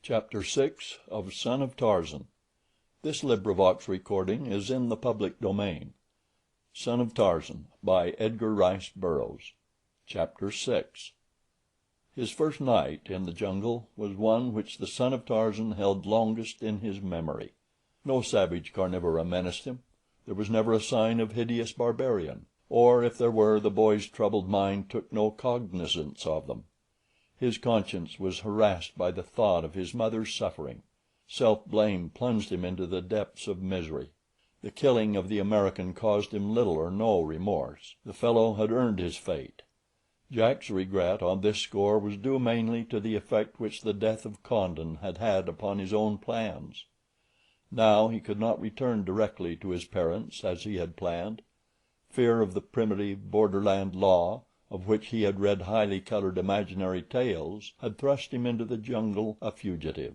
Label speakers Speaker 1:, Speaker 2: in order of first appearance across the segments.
Speaker 1: Chapter 6 of Son of Tarzan. This recording is in the public domain. Son of Tarzan by Edgar Rice Burroughs. Chapter 6. His first night in the jungle was one which the son of Tarzan held longest in his memory. No savage carnivora menaced him. There was never a sign of hideous barbarian, or if there were, the boy's troubled mind took no cognizance of them. His conscience was harassed by the thought of his mother's suffering. Self-blame plunged him into the depths of misery. The killing of the American caused him little or no remorse. The fellow had earned his fate. Jack's regret on this score was due mainly to the effect which the death of Condon had had upon his own plans. Now he could not return directly to his parents as he had planned. Fear of the primitive borderland law, of which he had read highly colored imaginary tales, had thrust him into the jungle a fugitive.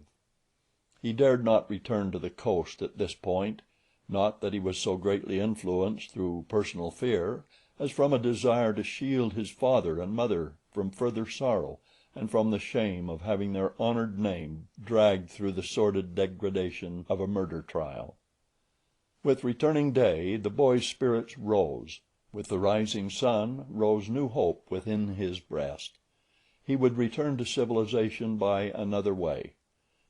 Speaker 1: He dared not return to the coast at this point, not that he was so greatly influenced through personal fear as from a desire to shield his father and mother from further sorrow and from the shame of having their honored name dragged through the sordid degradation of a murder trial. With returning day the boy's spirits rose. With the rising sun rose new hope within his breast. He would return to civilization by another way.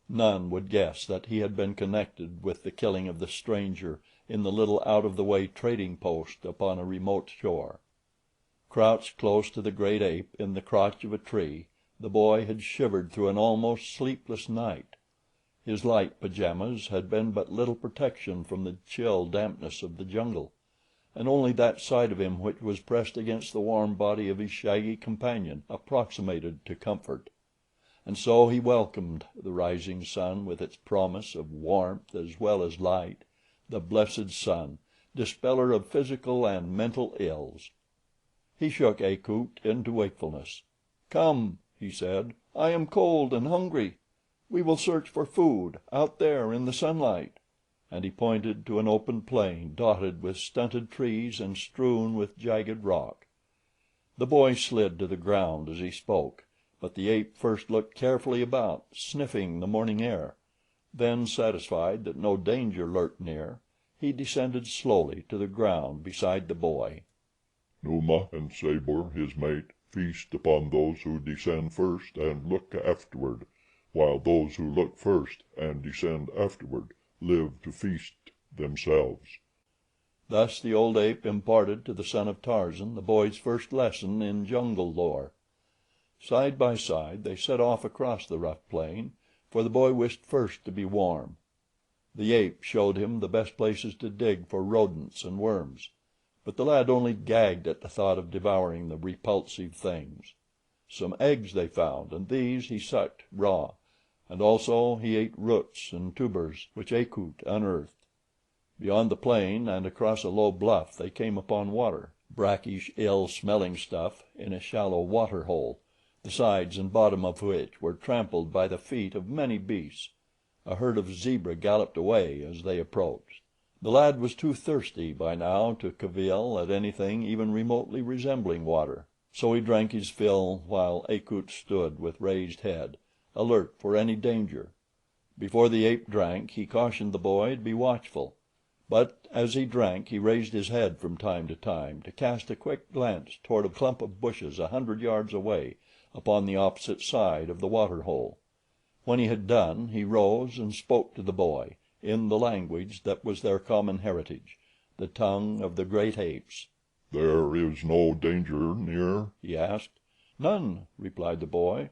Speaker 1: None would guess that he had been connected with the killing of the stranger in the little out-of-the-way trading post upon a remote shore. Crouched close to the great ape in the crotch of a tree, the boy had shivered through an almost sleepless night. His light pajamas had been but little protection from the chill dampness of the jungle, and only that side of him which was pressed against the warm body of his shaggy companion approximated to comfort. And so he welcomed the rising sun with its promise of warmth as well as light, the blessed sun, dispeller of physical and mental ills. He shook Akut into wakefulness. "Come," he said, "I am cold and hungry. We will search for food out there in the sunlight," and he pointed to an open plain dotted with stunted trees and strewn with jagged rock. The boy slid to the ground as he spoke, but the ape first looked carefully about, sniffing the morning air. Then, satisfied that no danger lurked near, he descended slowly to the ground beside the boy.
Speaker 2: Numa and Sabor, his mate, feast upon those who descend first and look afterward, while those who look first and descend afterward live to feast themselves.
Speaker 1: Thus the old ape imparted to the son of Tarzan the boy's first lesson in jungle lore. Side by side they set off across the rough plain, for the boy wished first to be warm. The ape showed him the best places to dig for rodents and worms, but the lad only gagged at the thought of devouring the repulsive things. Some eggs they found, and these he sucked raw, and also he ate roots and tubers which Akut unearthed. Beyond the plain and across a low bluff they came upon water, brackish, ill-smelling stuff in a shallow water hole, the sides and bottom of which were trampled by the feet of many beasts. A herd of zebra galloped away as they approached. The lad was too thirsty by now to cavil at anything even remotely resembling water, so he drank his fill while Akut stood with raised head, alert for any danger. Before the ape drank he cautioned the boy to be watchful, but as he drank he raised his head from time to time to cast a quick glance toward a clump of bushes 100 yards away upon the opposite side of the water hole. When he had done he rose and spoke to the boy in the language that was their common heritage, the tongue of the great apes.
Speaker 2: "There is no danger near?" he asked.
Speaker 1: "None," replied the boy.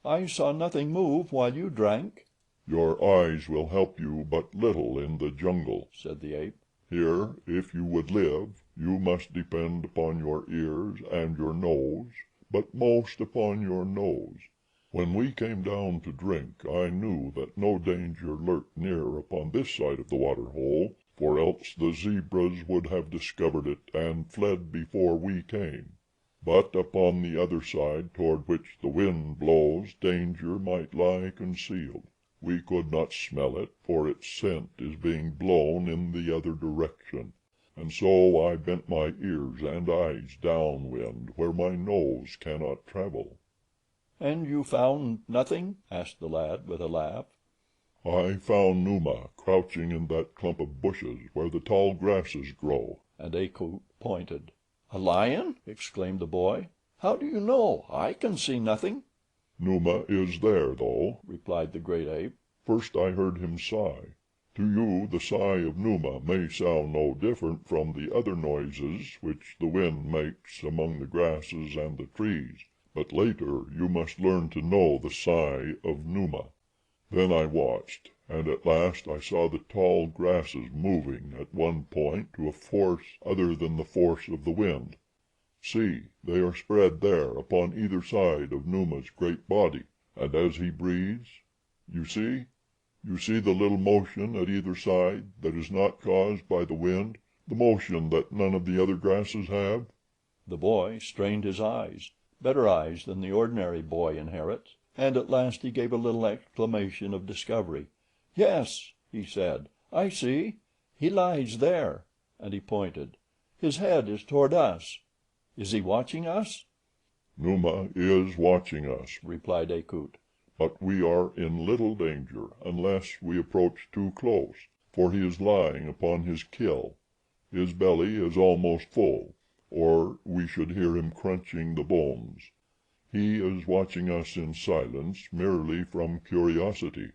Speaker 1: "I saw nothing move while you drank."
Speaker 2: "Your eyes will help you but little in the jungle," said the ape. "Here, if you would live, you must depend upon your ears and your nose, but most upon your nose. When we came down to drink I knew that no danger lurked near upon this side of the water hole, for else the zebras would have discovered it and fled before we came. But upon the other side toward which the wind blows danger might lie concealed. We could not smell it, for its scent is being blown in the other direction, and so I bent my ears and eyes downwind where my nose cannot travel."
Speaker 1: "And you found nothing?" asked the lad, with a laugh.
Speaker 2: "I found Numa crouching in that clump of bushes where the tall grasses grow," and Akut pointed.
Speaker 1: "A lion?" exclaimed the boy. "How do you know? I can see nothing."
Speaker 2: "Numa is there, though," replied the great ape. "First I heard him sigh. To you the sigh of Numa may sound no different from the other noises which the wind makes among the grasses and the trees, but later you must learn to know the sigh of Numa. Then I watched, and at last I saw the tall grasses moving at one point to a force other than the force of the wind. See, they are spread there upon either side of Numa's great body, and as he breathes, you see the little motion at either side that is not caused by the wind, the motion that none of the other grasses have."
Speaker 1: The boy strained his eyes, better eyes than the ordinary boy inherits, and at last he gave a little exclamation of discovery. "Yes," he said, "I see. He lies there," and he pointed. "His head is toward us. Is he watching us?"
Speaker 2: "Numa is watching us,"
Speaker 1: replied Akut,
Speaker 2: "but we are in little danger unless we approach too close, for he is lying upon his kill. His belly is almost full, or we should hear him crunching the bones. He is watching us in silence merely from curiosity.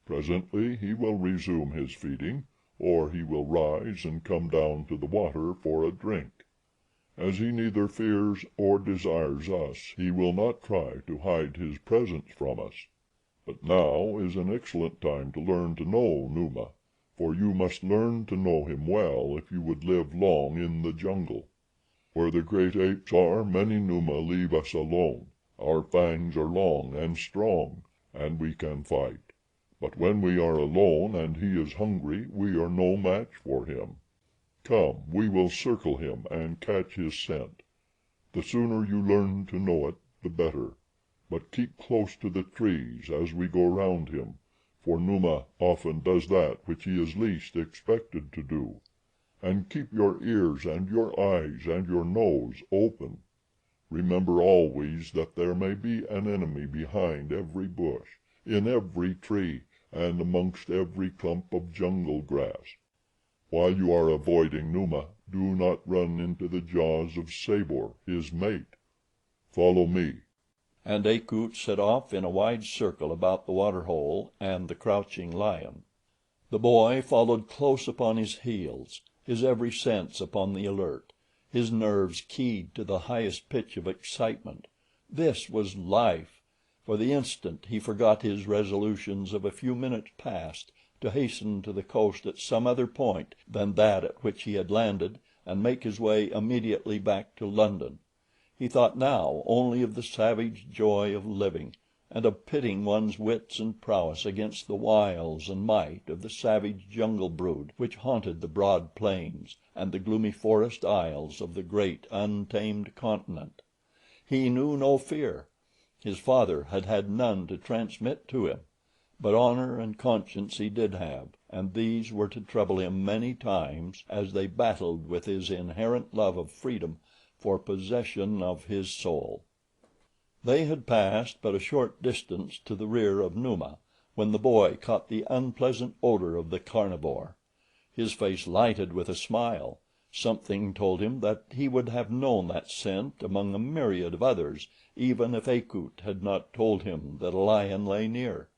Speaker 2: Presently he will resume his feeding, or he will rise and come down to the water for a drink. As he neither fears or desires us, he will not try to hide his presence from us. But now is an excellent time to learn to know Numa, for you must learn to know him well if you would live long in the jungle. Where the great apes are, many Numa leave us alone. Our fangs are long and strong, and we can fight. But when we are alone and he is hungry, we are no match for him. Come, we will circle him and catch his scent. The sooner you learn to know it, the better. But keep close to the trees as we go round him, for Numa often does that which he is least expected to do. And keep your ears and your eyes and your nose open. Remember always that there may be an enemy behind every bush, in every tree, and amongst every clump of jungle grass. While you are avoiding Numa, do not run into the jaws of Sabor, his mate. Follow me."
Speaker 1: And Akut set off in a wide circle about the water hole and the crouching lion. The boy followed close upon his heels, his every sense upon the alert, his nerves keyed to the highest pitch of excitement. This was life. For the instant he forgot his resolutions of a few minutes past to hasten to the coast at some other point than that at which he had landed and make his way immediately back to London. He thought now only of the savage joy of living, and of pitting one's wits and prowess against the wiles and might of the savage jungle brood which haunted the broad plains and the gloomy forest aisles of the great untamed continent. He knew no fear. His father had had none to transmit to him, but honor and conscience he did have, and these were to trouble him many times as they battled with his inherent love of freedom for possession of his soul. They had passed but a short distance to the rear of Numa when the boy caught the unpleasant odor of the carnivore. His face lighted with a smile. Something told him that he would have known that scent among a myriad of others even if Akut had not told him that a lion lay near.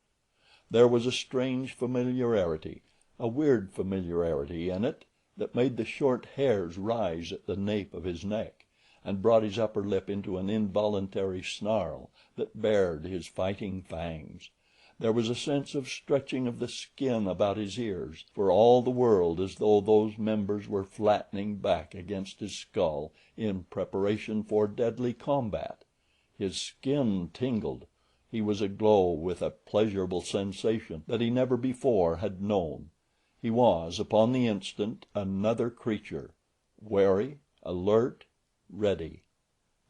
Speaker 1: There was a strange familiarity, a weird familiarity in it that made the short hairs rise at the nape of his neck, and brought his upper lip into an involuntary snarl that bared his fighting fangs. There was a sense of stretching of the skin about his ears, for all the world as though those members were flattening back against his skull in preparation for deadly combat. His skin tingled. He was aglow with a pleasurable sensation that he never before had known. He was, upon the instant, another creature, wary, alert, ready.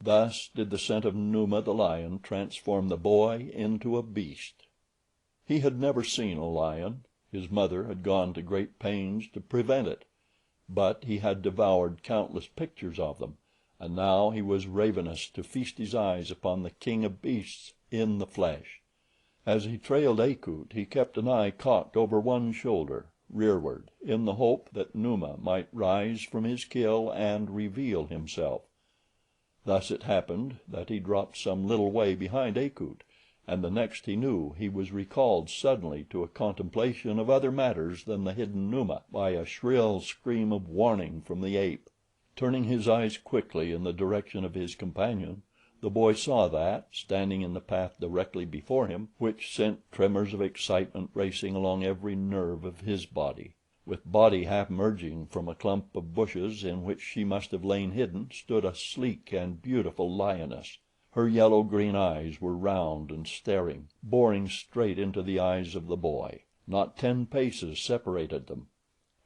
Speaker 1: Thus did the scent of Numa the lion transform the boy into a beast. He had never seen a lion. His mother had gone to great pains to prevent it, but he had devoured countless pictures of them, and now he was ravenous to feast his eyes upon the king of beasts in the flesh. As he trailed Akut, he kept an eye cocked over one shoulder, rearward, in the hope that Numa might rise from his kill and reveal himself. Thus it happened that he dropped some little way behind Akut, and the next he knew he was recalled suddenly to a contemplation of other matters than the hidden Numa by a shrill scream of warning from the ape. Turning his eyes quickly in the direction of his companion, the boy saw that, standing in the path directly before him, which sent tremors of excitement racing along every nerve of his body. With body half emerging from a clump of bushes in which she must have lain hidden, stood a sleek and beautiful lioness. Her yellow-green eyes were round and staring, boring straight into the eyes of the boy. Not 10 paces separated them.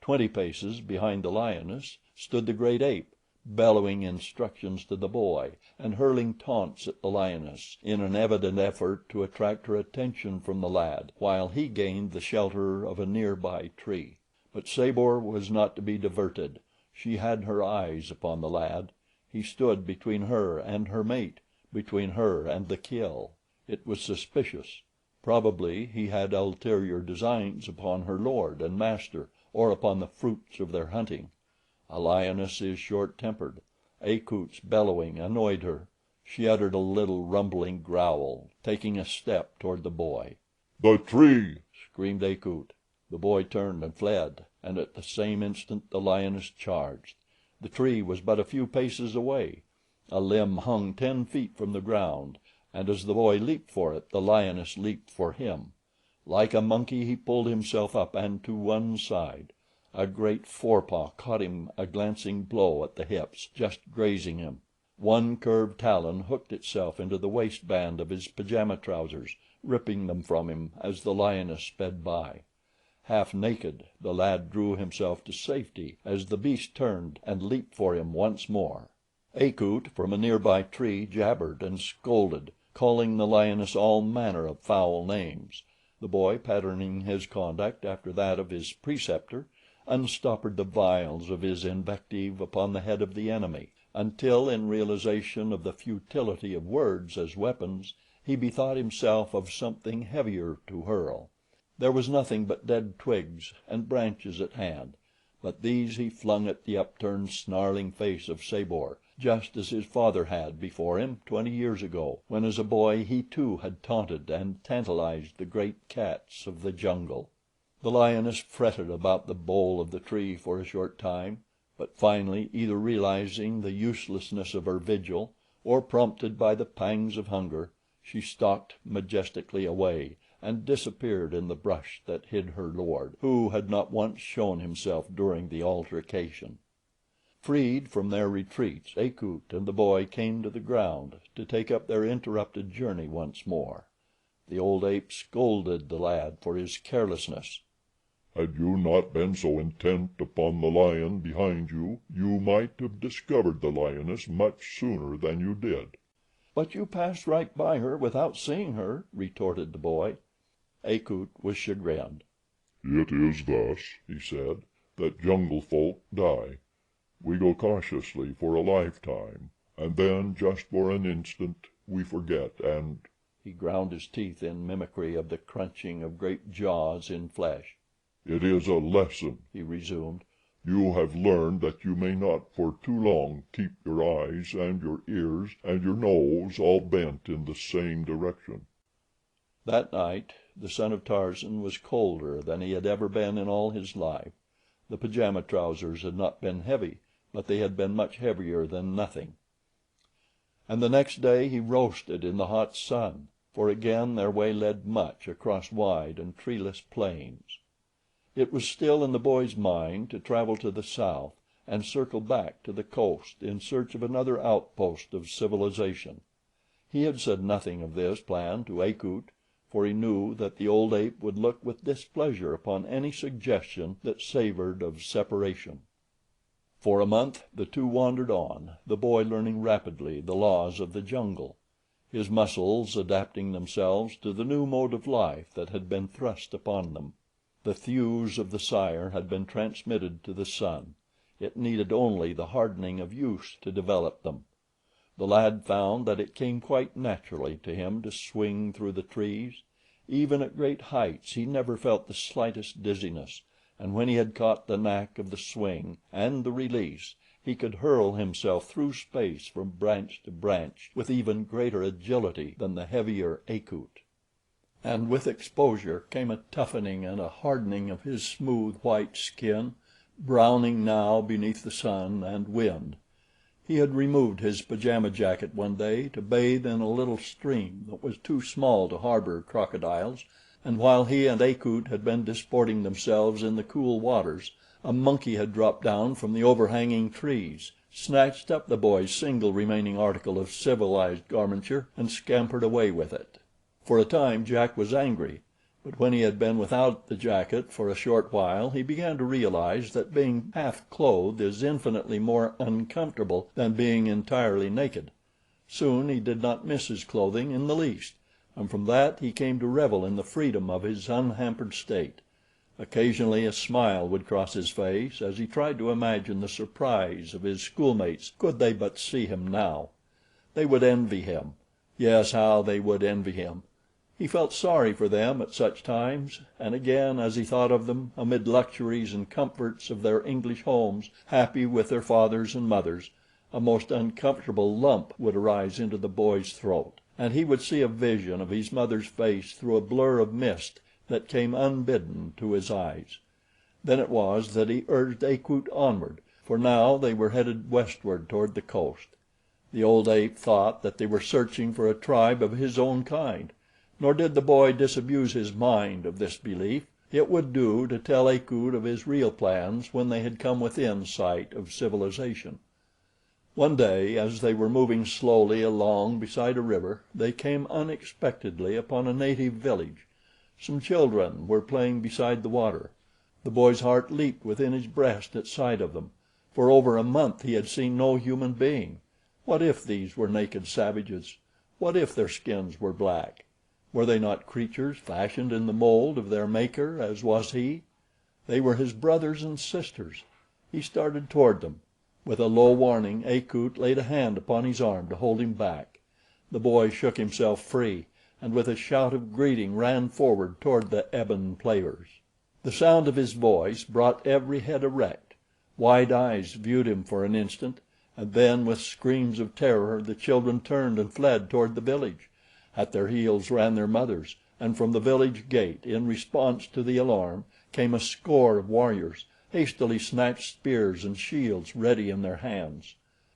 Speaker 1: 20 paces behind the lioness stood the great ape, bellowing instructions to the boy and hurling taunts at the lioness in an evident effort to attract her attention from the lad while he gained the shelter of a near-by tree. But Sabor was not to be diverted. She had her eyes upon the lad. He stood between her and her mate, between her and the kill. It was suspicious. Probably he had ulterior designs upon her lord and master, or upon the fruits of their hunting. A lioness is short-tempered. Akut's bellowing annoyed her. She uttered a little rumbling growl, taking a step toward the boy.
Speaker 2: "The tree!" screamed
Speaker 1: Akut. The boy turned and fled, and at the same instant the lioness charged. The tree was but a few paces away. A limb hung 10 feet from the ground, and as the boy leaped for it, the lioness leaped for him. Like a monkey he pulled himself up and to one side. A great forepaw caught him a glancing blow at the hips, just grazing him. One curved talon hooked itself into the waistband of his pajama trousers, ripping them from him as the lioness sped by. Half naked, the lad drew himself to safety as the beast turned and leaped for him once more. Akut, from a nearby tree, jabbered and scolded, calling the lioness all manner of foul names. The boy, patterning his conduct after that of his preceptor, unstoppered the vials of his invective upon the head of the enemy, until, in realization of the futility of words as weapons, he bethought himself of something heavier to hurl. There was nothing but dead twigs and branches at hand, but these he flung at the upturned, snarling face of Sabor, just as his father had before him 20 years ago, when as a boy he too had taunted and tantalized the great cats of the jungle. The lioness fretted about the bole of the tree for a short time, but finally, either realizing the uselessness of her vigil, or prompted by the pangs of hunger, she stalked majestically away and disappeared in the brush that hid her lord, who had not once shown himself during the altercation. Freed from their retreats, Akut and the boy came to the ground to take up their interrupted journey once more. The old ape scolded the lad for his carelessness.
Speaker 2: "Had you not been so intent upon the lion behind you, you might have discovered the lioness much sooner than you did."
Speaker 1: "But you passed right by her without seeing her," retorted the boy. Akut was chagrined.
Speaker 2: "It is thus," he said, "that jungle folk die. We go cautiously for a lifetime, and then, just for an instant, we forget and—"
Speaker 1: He ground his teeth in mimicry of the crunching of great jaws in flesh.
Speaker 2: "It is a lesson," he resumed. "You have learned that you may not for too long keep your eyes and your ears and your nose all bent in the same direction."
Speaker 1: That night the son of Tarzan was colder than he had ever been in all his life. The pajama trousers had not been heavy, but they had been much heavier than nothing. And the next day he roasted in the hot sun, for again their way led much across wide and treeless plains. It was still in the boy's mind to travel to the south and circle back to the coast in search of another outpost of civilization. He had said nothing of this plan to Akut, for he knew that the old ape would look with displeasure upon any suggestion that savored of separation. For a month the two wandered on, the boy learning rapidly the laws of the jungle, his muscles adapting themselves to the new mode of life that had been thrust upon them. The thews of the sire had been transmitted to the son. It needed only the hardening of use to develop them. The lad found that it came quite naturally to him to swing through the trees. Even at great heights he never felt the slightest dizziness, and when he had caught the knack of the swing and the release, he could hurl himself through space from branch to branch with even greater agility than the heavier Akut. And with exposure came a toughening and a hardening of his smooth white skin, browning now beneath the sun and wind. He had removed his pajama jacket one day to bathe in a little stream that was too small to harbor crocodiles, and while he and Akut had been disporting themselves in the cool waters, a monkey had dropped down from the overhanging trees, snatched up the boy's single remaining article of civilized garmenture, and scampered away with it. For a time Jack was angry, but when he had been without the jacket for a short while he began to realize that being half clothed is infinitely more uncomfortable than being entirely naked. Soon he did not miss his clothing in the least, and from that he came to revel in the freedom of his unhampered state. Occasionally a smile would cross his face as he tried to imagine the surprise of his schoolmates could they but see him now. They would envy him. Yes, how they would envy him. He felt sorry for them at such times, and again as he thought of them, amid luxuries and comforts of their English homes, happy with their fathers and mothers, a most uncomfortable lump would arise into the boy's throat, and he would see a vision of his mother's face through a blur of mist that came unbidden to his eyes. Then it was that he urged Akut onward, for now they were headed westward toward the coast. The old ape thought that they were searching for a tribe of his own kind, nor did the boy disabuse his mind of this belief. It would do to tell Akut of his real plans when they had come within sight of civilization. One day, as they were moving slowly along beside a river, they came unexpectedly upon a native village. Some children were playing beside the water. The boy's heart leaped within his breast at sight of them. For over a month he had seen no human being. What if these were naked savages? What if their skins were black? Were they not creatures fashioned in the mold of their Maker, as was he? They were his brothers and sisters. He started toward them. With a low warning, Akut laid a hand upon his arm to hold him back. The boy shook himself free, and with a shout of greeting ran forward toward the ebon players. The sound of his voice brought every head erect. Wide eyes viewed him for an instant, and then with screams of terror the children turned and fled toward the village. At their heels ran their mothers, and from the village gate, in response to the alarm, came a score of warriors, hastily snatched spears and shields ready in their hands.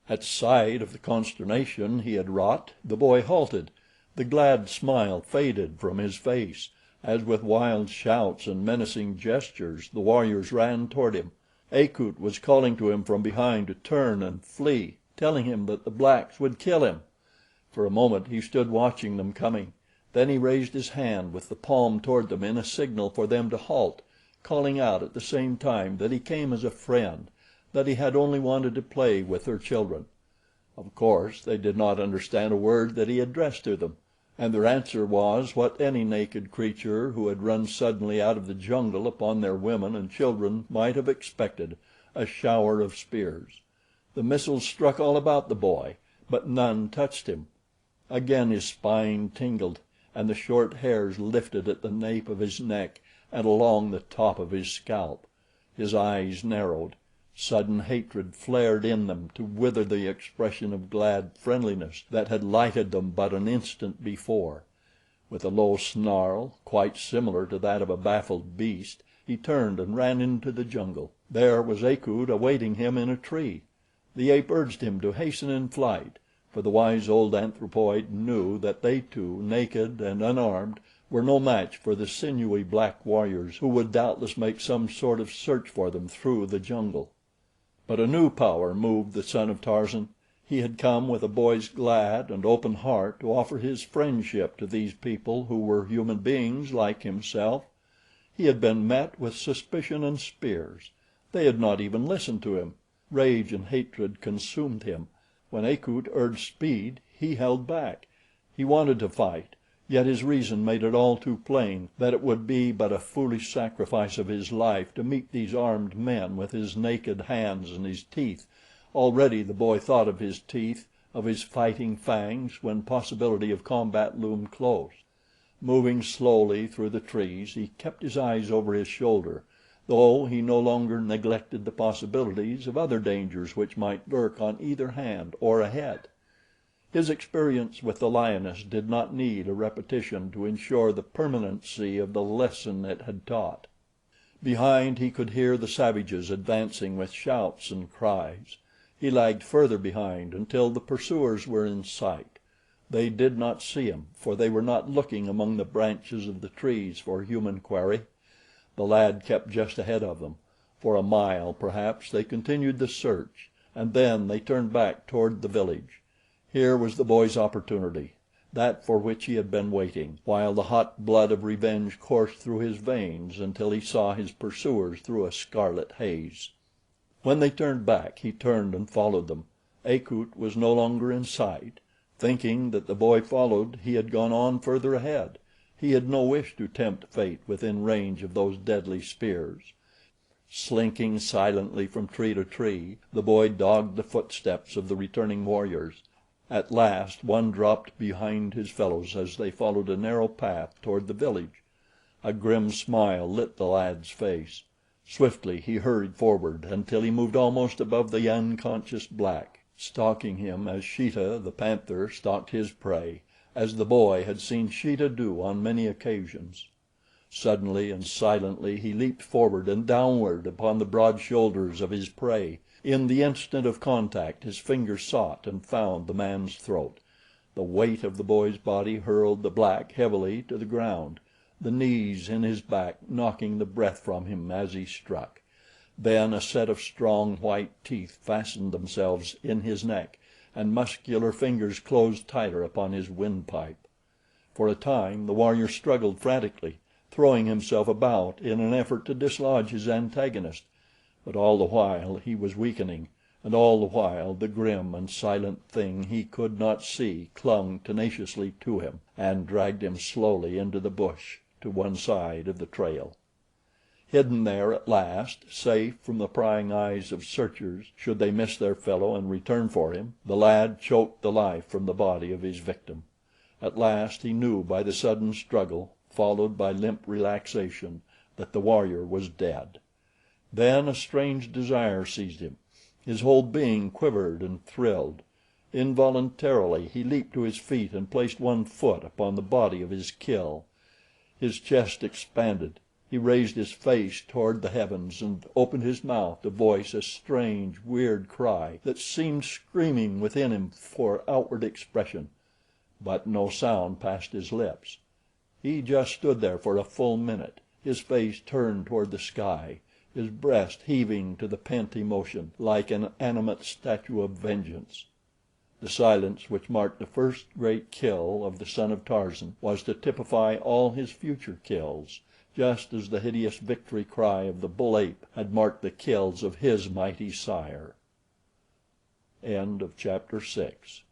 Speaker 1: At sight of the consternation he had wrought, the boy halted. The glad smile faded from his face, as with wild shouts and menacing gestures the warriors ran toward him. Akut was calling to him from behind to turn and flee, telling him that the blacks would kill him. For a moment he stood watching them coming. Then he raised his hand with the palm toward them in a signal for them to halt, calling out at the same time that he came as a friend, that he had only wanted to play with their children. Of course they did not understand a word that he addressed to them, and their answer was what any naked creature who had run suddenly out of the jungle upon their women and children might have expected, a shower of spears. The missiles struck all about the boy, but none touched him. Again his spine tingled, and the short hairs lifted at the nape of his neck and along the top of his scalp. His eyes narrowed. Sudden hatred flared in them to wither the expression of glad friendliness that had lighted them but an instant before. With a low snarl, quite similar to that of a baffled beast, he turned and ran into the jungle. There was Akut awaiting him in a tree. The ape urged him to hasten in flight, for the wise old anthropoid knew that they two, naked and unarmed, were no match for the sinewy black warriors who would doubtless make some sort of search for them through the jungle. But a new power moved the son of Tarzan. He had come with a boy's glad and open heart to offer his friendship to these people who were human beings like himself. He had been met with suspicion and spears. They had not even listened to him. Rage and hatred consumed him. When Akut urged speed, he held back. He wanted to fight, yet his reason made it all too plain that it would be but a foolish sacrifice of his life to meet these armed men with his naked hands and his teeth. Already the boy thought of his teeth, of his fighting fangs when possibility of combat loomed close. Moving slowly through the trees, he kept his eyes over his shoulder, though he no longer neglected the possibilities of other dangers which might lurk on either hand or ahead. His experience with the lioness did not need a repetition to ensure the permanency of the lesson it had taught. Behind he could hear the savages advancing with shouts and cries. He lagged further behind until the pursuers were in sight. They did not see him, for they were not looking among the branches of the trees for human quarry. The lad kept just ahead of them. For a mile, perhaps, they continued the search, and then they turned back toward the village. Here was the boy's opportunity, that for which he had been waiting, while the hot blood of revenge coursed through his veins until he saw his pursuers through a scarlet haze. When they turned back, he turned and followed them. Akut was no longer in sight. Thinking that the boy followed, he had gone on further ahead. He had no wish to tempt fate within range of those deadly spears. Slinking silently from tree to tree, the boy dogged the footsteps of the returning warriors. At last one dropped behind his fellows as they followed a narrow path toward the village. A grim smile lit the lad's face. Swiftly he hurried forward until he moved almost above the unconscious black, stalking him as Sheeta, the panther, stalked his prey, as the boy had seen Sheeta do on many occasions. Suddenly and silently he leaped forward and downward upon the broad shoulders of his prey. In the instant of contact his fingers sought and found the man's throat. The weight of the boy's body hurled the black heavily to the ground, the knees in his back knocking the breath from him as he struck. Then a set of strong white teeth fastened themselves in his neck, and muscular fingers closed tighter upon his windpipe. For a time the warrior struggled frantically, throwing himself about in an effort to dislodge his antagonist, but all the while he was weakening, and all the while the grim and silent thing he could not see clung tenaciously to him and dragged him slowly into the bush to one side of the trail. Hidden there at last, safe from the prying eyes of searchers should they miss their fellow and return for him, the lad choked the life from the body of his victim. At last he knew by the sudden struggle, followed by limp relaxation, that the warrior was dead. Then a strange desire seized him. His whole being quivered and thrilled. Involuntarily he leaped to his feet and placed one foot upon the body of his kill. His chest expanded. He raised his face toward the heavens and opened his mouth to voice a strange, weird cry that seemed screaming within him for outward expression. But no sound passed his lips. He just stood there for a full minute, his face turned toward the sky, his breast heaving to the pent emotion, like an animate statue of vengeance. The silence which marked the first great kill of the son of Tarzan was to typify all his future kills, just as the hideous victory cry of the bull ape had marked the kills of his mighty sire. End of chapter 6.